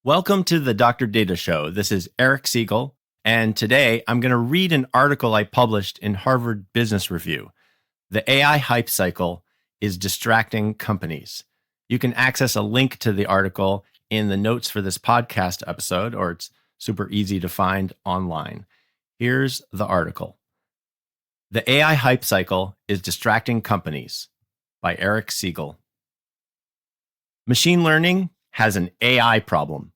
Welcome to the Dr. Data Show. This is Eric Siegel, and today I'm going to read an article I published in Harvard Business Review. The AI hype cycle is distracting companies. You can access a link to the article in the notes for this podcast episode, or it's super easy to find online. Here's the article. The AI hype cycle is distracting companies by Eric Siegel. Machine learning has an AI problem.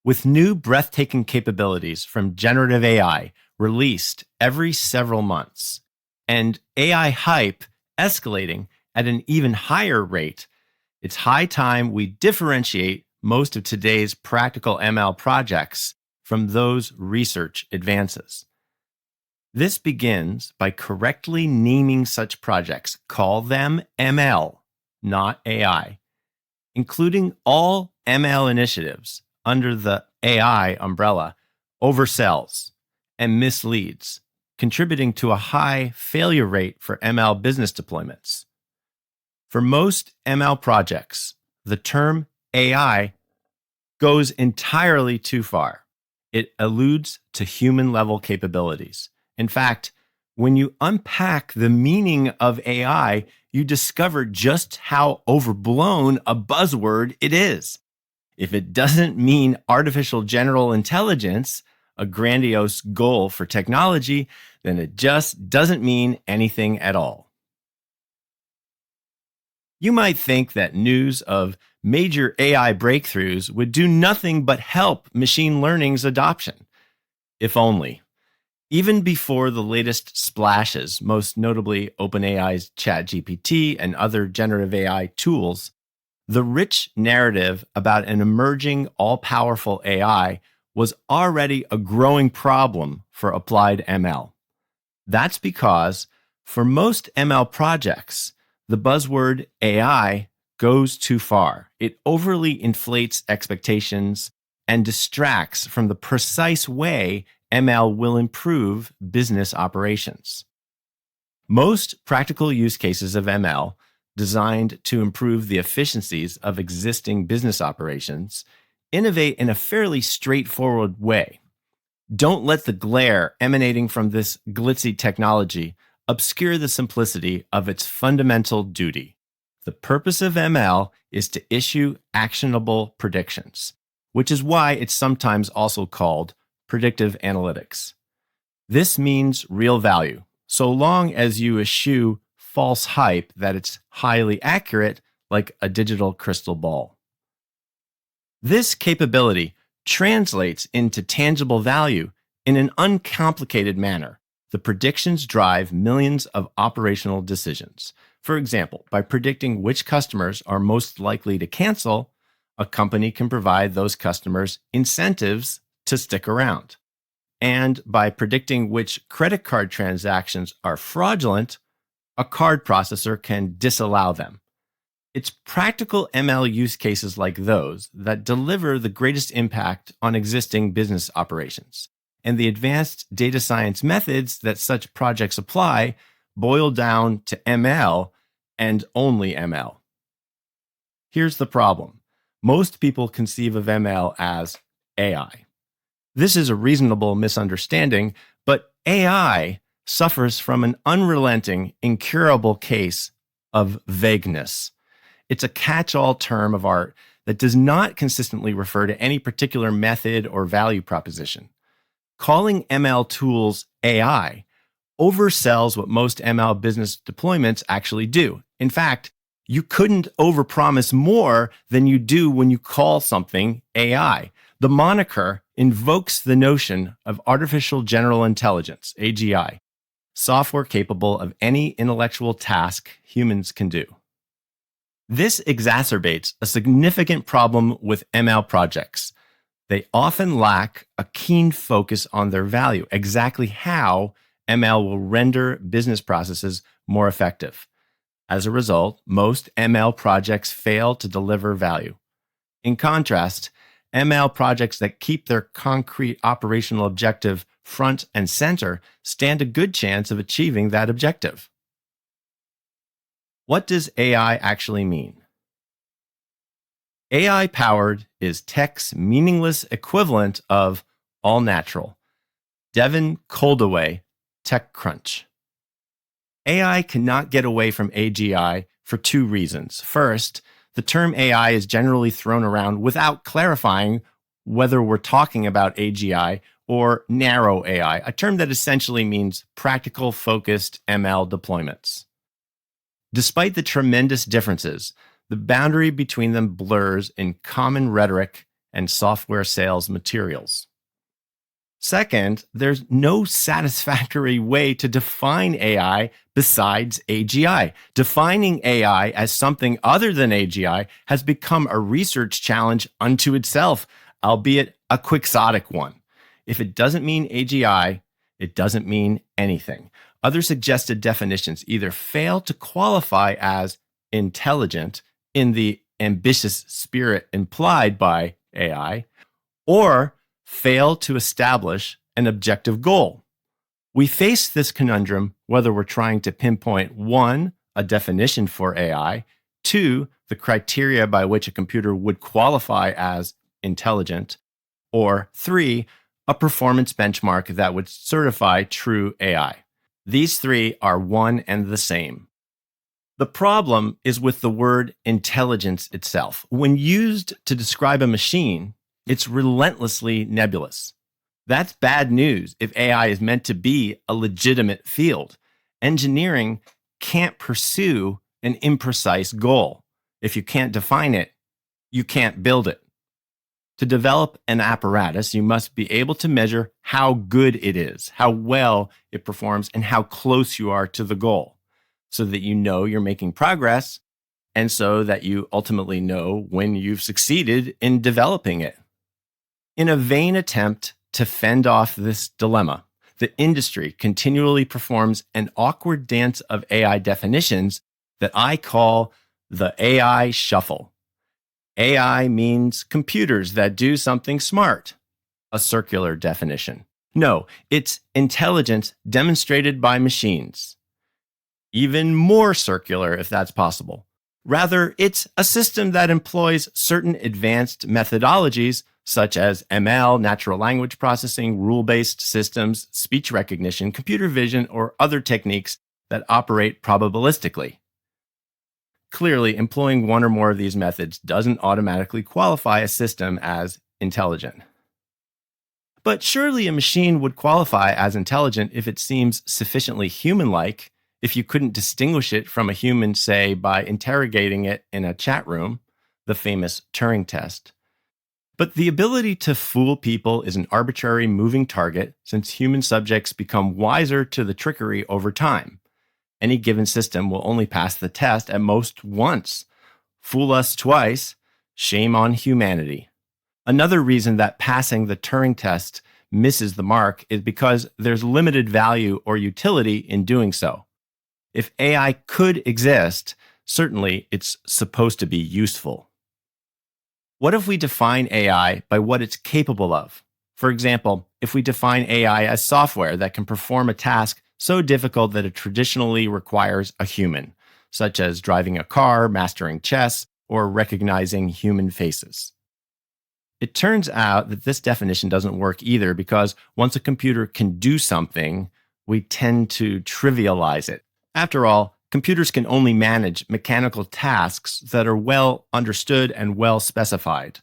With new breathtaking capabilities from generative AI released every several months, and AI hype escalating at an even higher rate, it's high time we differentiate most of today's practical ML projects from those research advances. This begins by correctly naming such projects. Call them ML, not AI, including all ML initiatives under the AI umbrella, oversells and misleads, contributing to a high failure rate for ML business deployments. For most ML projects, the term AI goes entirely too far. It alludes to human-level capabilities. In fact, when you unpack the meaning of AI, you discover just how overblown a buzzword it is. If it doesn't mean artificial general intelligence, a grandiose goal for technology, then it just doesn't mean anything at all. You might think that news of major AI breakthroughs would do nothing but help machine learning's adoption. If only. Even before the latest splashes, most notably OpenAI's ChatGPT and other generative AI tools, the rich narrative about an emerging all-powerful AI was already a growing problem for applied ML. That's because for most ML projects, the buzzword AI goes too far. It overly inflates expectations and distracts from the precise way ML will improve business operations. Most practical use cases of ML designed to improve the efficiencies of existing business operations innovate in a fairly straightforward way. Don't let the glare emanating from this glitzy technology obscure the simplicity of its fundamental duty. The purpose of ML is to issue actionable predictions, which is why it's sometimes also called predictive analytics. This means real value, so long as you eschew false hype that it's highly accurate, like a digital crystal ball. This capability translates into tangible value in an uncomplicated manner. The predictions drive millions of operational decisions. For example, by predicting which customers are most likely to cancel, a company can provide those customers incentives to stick around. And by predicting which credit card transactions are fraudulent, a card processor can disallow them. It's practical ML use cases like those that deliver the greatest impact on existing business operations. And the advanced data science methods that such projects apply boil down to ML and only ML. Here's the problem. Most people conceive of ML as AI. This is a reasonable misunderstanding, but AI suffers from an unrelenting, incurable case of vagueness. It's a catch-all term of art that does not consistently refer to any particular method or value proposition. Calling ML tools AI oversells what most ML business deployments actually do. In fact, you couldn't overpromise more than you do when you call something AI. The moniker invokes the notion of artificial general intelligence, AGI, software capable of any intellectual task humans can do. This exacerbates a significant problem with ML projects. They often lack a keen focus on their value, exactly how ML will render business processes more effective. As a result, most ML projects fail to deliver value. In contrast, ML projects that keep their concrete operational objective front and center stand a good chance of achieving that objective. What does AI actually mean? AI-powered is tech's meaningless equivalent of all natural. Devin Coldaway, TechCrunch. AI cannot get away from AGI for two reasons. First, the term AI is generally thrown around without clarifying whether we're talking about AGI or narrow AI, a term that essentially means practical, focused ML deployments. Despite the tremendous differences, the boundary between them blurs in common rhetoric and software sales materials. Second, there's no satisfactory way to define AI besides AGI. Defining AI as something other than AGI has become a research challenge unto itself, albeit a quixotic one. If it doesn't mean AGI, it doesn't mean anything. Other suggested definitions either fail to qualify as intelligent in the ambitious spirit implied by AI, or fail to establish an objective goal. We face this conundrum whether we're trying to pinpoint 1, a definition for AI, 2, the criteria by which a computer would qualify as intelligent, or 3, a performance benchmark that would certify true AI. These 3 are one and the same. The problem is with the word intelligence itself. When used to describe a machine, it's relentlessly nebulous. That's bad news if AI is meant to be a legitimate field. Engineering can't pursue an imprecise goal. If you can't define it, you can't build it. To develop an apparatus, you must be able to measure how good it is, how well it performs, and how close you are to the goal, so that you know you're making progress, and so that you ultimately know when you've succeeded in developing it. In a vain attempt to fend off this dilemma, the industry continually performs an awkward dance of AI definitions that I call the AI shuffle. AI means computers that do something smart, a circular definition. No, it's intelligence demonstrated by machines. Even more circular, if that's possible. Rather, it's a system that employs certain advanced methodologies such as ML, natural language processing, rule-based systems, speech recognition, computer vision, or other techniques that operate probabilistically. Clearly, employing one or more of these methods doesn't automatically qualify a system as intelligent. But surely a machine would qualify as intelligent if it seems sufficiently human-like, if you couldn't distinguish it from a human, say, by interrogating it in a chat room, the famous Turing test. But the ability to fool people is an arbitrary moving target, since human subjects become wiser to the trickery over time. Any given system will only pass the test at most once. Fool us twice, shame on humanity. Another reason that passing the Turing test misses the mark is because there's limited value or utility in doing so. If AI could exist, certainly it's supposed to be useful. What if we define AI by what it's capable of? For example, if we define AI as software that can perform a task so difficult that it traditionally requires a human, such as driving a car, mastering chess, or recognizing human faces. It turns out that this definition doesn't work either, because once a computer can do something, we tend to trivialize it. After all, computers can only manage mechanical tasks that are well understood and well specified.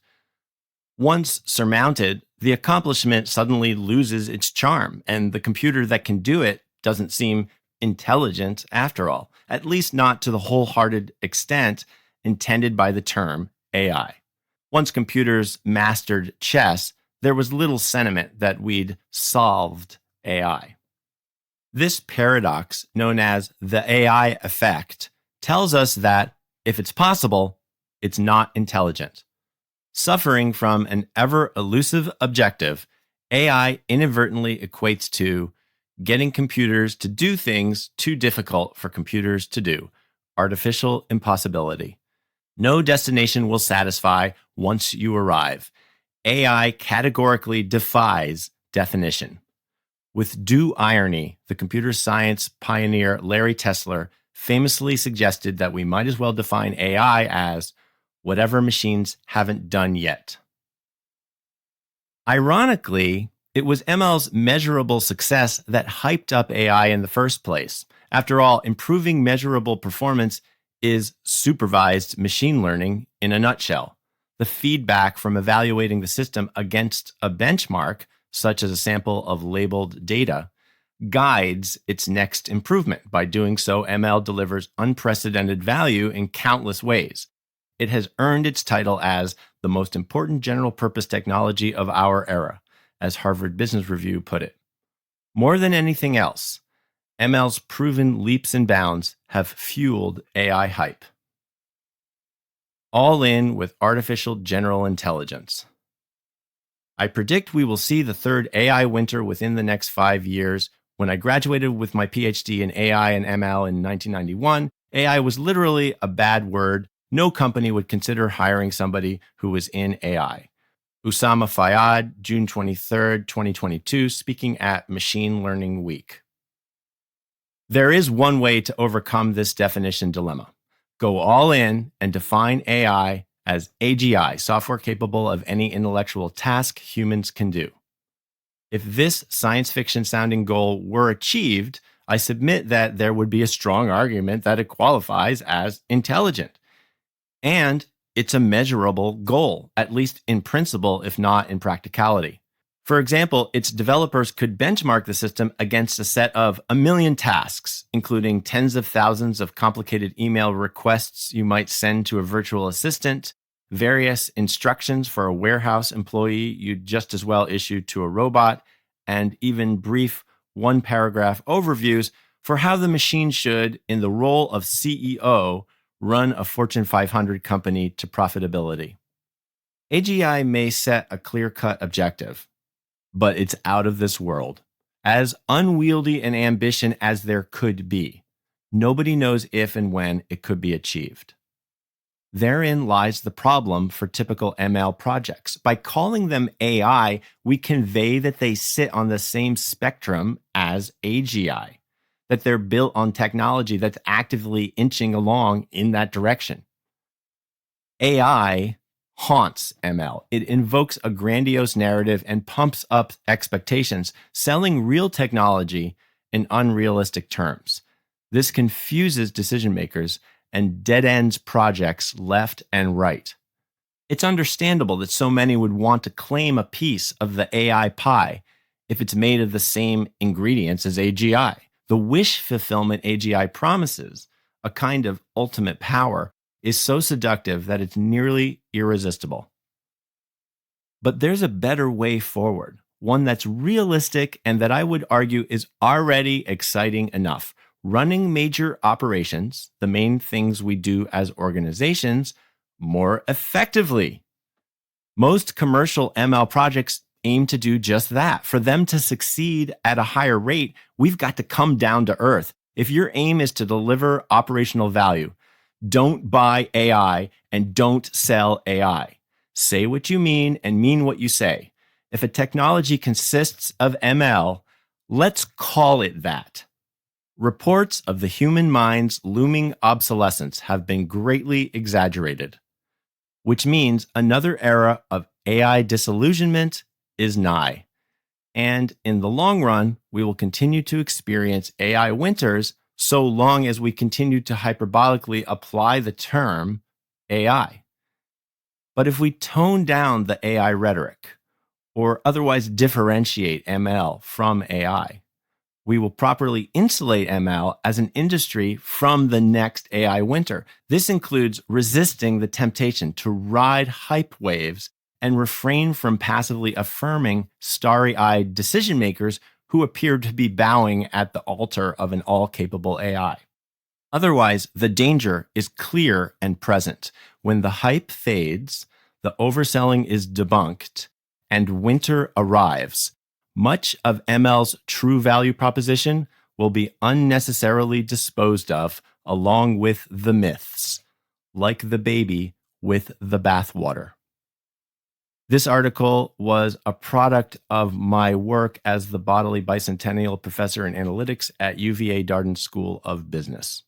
Once surmounted, the accomplishment suddenly loses its charm, and the computer that can do it doesn't seem intelligent after all, at least not to the wholehearted extent intended by the term AI. Once computers mastered chess, there was little sentiment that we'd solved AI. This paradox, known as the AI effect, tells us that, if it's possible, it's not intelligent. Suffering from an ever-elusive objective, AI inadvertently equates to getting computers to do things too difficult for computers to do, artificial impossibility. No destination will satisfy once you arrive. AI categorically defies definition. With due irony, the computer science pioneer Larry Tesler famously suggested that we might as well define AI as whatever machines haven't done yet. Ironically, it was ML's measurable success that hyped up AI in the first place. After all, improving measurable performance is supervised machine learning in a nutshell. The feedback from evaluating the system against a benchmark, such as a sample of labeled data, guides its next improvement. By doing so, ML delivers unprecedented value in countless ways. It has earned its title as the most important general purpose technology of our era, as Harvard Business Review put it. More than anything else, ML's proven leaps and bounds have fueled AI hype. All in with artificial general intelligence. I predict we will see the third AI winter within the next 5 years. When I graduated with my PhD in AI and ML in 1991, AI was literally a bad word. No company would consider hiring somebody who was in AI. Usama Fayyad, June 23rd, 2022, speaking at Machine Learning Week. There is one way to overcome this definition dilemma. Go all in and define AI as AGI, software capable of any intellectual task humans can do. If this science fiction sounding goal were achieved, I submit that there would be a strong argument that it qualifies as intelligent. And it's a measurable goal, at least in principle, if not in practicality. For example, its developers could benchmark the system against a set of 1 million tasks, including tens of thousands of complicated email requests you might send to a virtual assistant, various instructions for a warehouse employee you'd just as well issue to a robot, and even brief one-paragraph overviews for how the machine should, in the role of CEO, run a Fortune 500 company to profitability. AGI may set a clear-cut objective, but it's out of this world. As unwieldy an ambition as there could be, nobody knows if and when it could be achieved. Therein lies the problem for typical ML projects. By calling them AI, we convey that they sit on the same spectrum as AGI, that they're built on technology that's actively inching along in that direction. AI haunts ML. It invokes a grandiose narrative and pumps up expectations, selling real technology in unrealistic terms. This confuses decision makers and dead-ends projects left and right. It's understandable that so many would want to claim a piece of the AI pie if it's made of the same ingredients as AGI. The wish fulfillment AGI promises, a kind of ultimate power, is so seductive that it's nearly irresistible. But there's a better way forward, one that's realistic and that I would argue is already exciting enough. Running major operations, the main things we do as organizations, more effectively. Most commercial ML projects aim to do just that. For them to succeed at a higher rate, we've got to come down to earth. If your aim is to deliver operational value, don't buy AI and don't sell AI. Say what you mean and mean what you say. If a technology consists of ML, let's call it that. Reports of the human mind's looming obsolescence have been greatly exaggerated, which means another era of AI disillusionment is nigh. And in the long run, we will continue to experience AI winters so long as we continue to hyperbolically apply the term AI. But if we tone down the AI rhetoric or otherwise differentiate ML from AI, we will properly insulate ML as an industry from the next AI winter. This includes resisting the temptation to ride hype waves and refrain from passively affirming starry-eyed decision makers who appear to be bowing at the altar of an all-capable AI. Otherwise, the danger is clear and present. When the hype fades, the overselling is debunked, and winter arrives, much of ML's true value proposition will be unnecessarily disposed of along with the myths, like the baby with the bathwater. This article was a product of my work as the Bodily Bicentennial Professor in Analytics at UVA Darden School of Business.